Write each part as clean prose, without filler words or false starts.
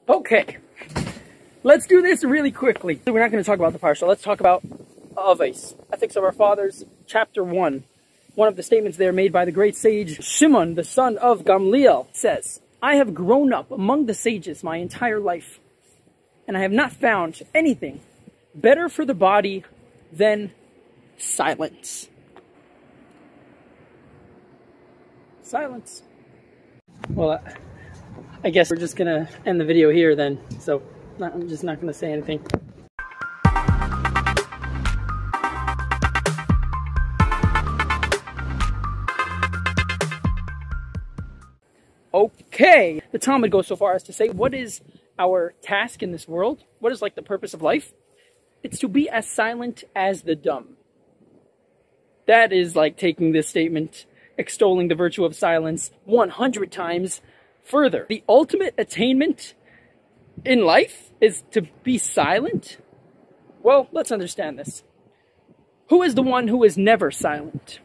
Okay, let's do this really quickly. We're not going to talk about the parsha. Let's talk about Avos, Ethics of Our Fathers, chapter 1. One of the statements there made by the great sage Shimon, the son of Gamliel, says, I have grown up among the sages my entire life, and I have not found anything better for the body than silence. Silence. Well, I guess we're just gonna end the video here then, so I'm just not gonna say anything. Okay, the Talmud goes so far as to say, what is our task in this world? What is like the purpose of life? It's to be as silent as the dumb. That is like taking this statement, extolling the virtue of silence 100 times further. The ultimate attainment in life is to be silent? Well, let's understand this. Who is the one who is never silent?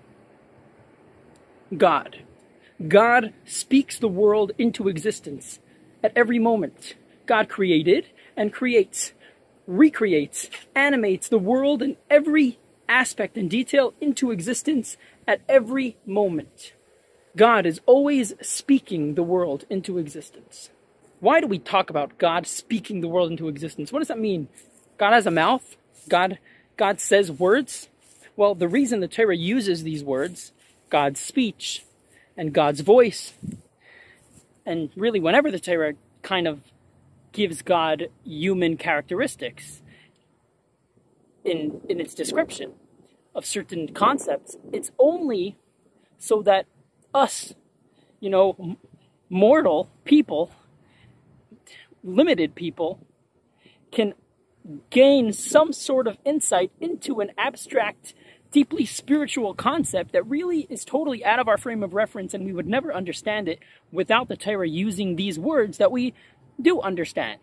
God. God speaks the world into existence at every moment. God created and creates, recreates, animates the world in every aspect and detail into existence at every moment. God is always speaking the world into existence. Why do we talk about God speaking the world into existence? What does that mean? God has a mouth? God says words? Well, the reason the Torah uses these words, God's speech and God's voice, and really whenever the Torah kind of gives God human characteristics in its description of certain concepts, it's only so that us, mortal people, limited people, can gain some sort of insight into an abstract, deeply spiritual concept that really is totally out of our frame of reference, and we would never understand it without the Torah using these words that we do understand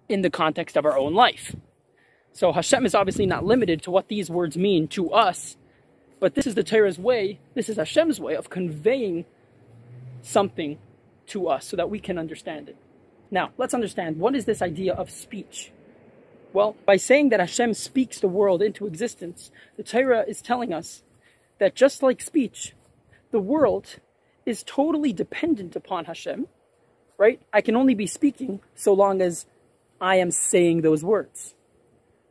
in the context of our own life. So Hashem is obviously not limited to what these words mean to us, but this is the Torah's way, this is Hashem's way of conveying something to us so that we can understand it. Now, let's understand, what is this idea of speech? Well, by saying that Hashem speaks the world into existence, the Torah is telling us that just like speech, the world is totally dependent upon Hashem, right? I can only be speaking so long as I am saying those words.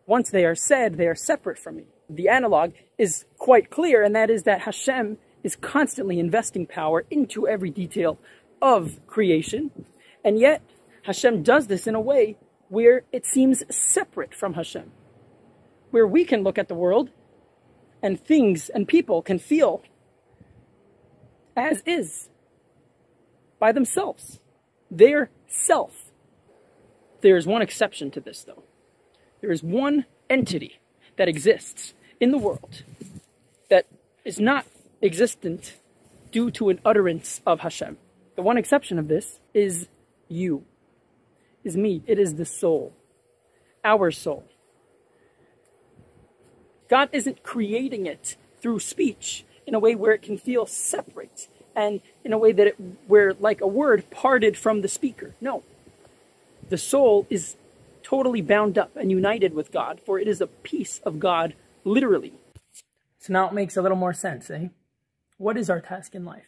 Once they are said, they are separate from me. The analog is quite clear, and that is that Hashem is constantly investing power into every detail of creation, and yet Hashem does this in a way where it seems separate from Hashem, where we can look at the world and things and people can feel as is by themselves, their self. There is one exception to this, though. There is one entity that exists in the world that is not existent due to an utterance of Hashem. The one exception of this is you, is me. It is the soul, our soul. God isn't creating it through speech in a way where it can feel separate and in a way that where like a word parted from the speaker. No, the soul is totally bound up and united with God, for it is a piece of God, literally. So now it makes a little more sense, eh? What is our task in life?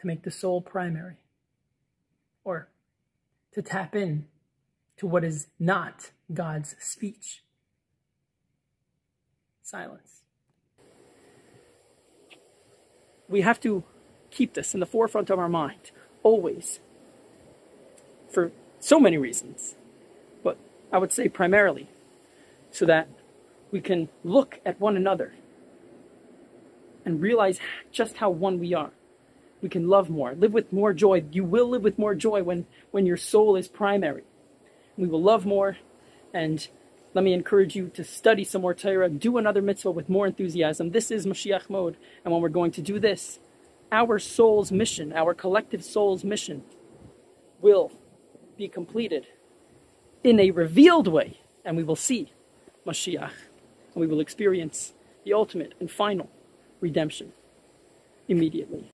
To make the soul primary, or to tap in to what is not God's speech. Silence. We have to keep this in the forefront of our mind, always, for so many reasons, but I would say primarily so that we can look at one another and realize just how one we are. We can love more, live with more joy. You will live with more joy when your soul is primary. We will love more, and let me encourage you to study some more Torah, do another mitzvah with more enthusiasm. This is Mashiach mode, and when we're going to do this, our soul's mission, our collective soul's mission, will be completed in a revealed way, and we will see Mashiach, and we will experience the ultimate and final redemption immediately.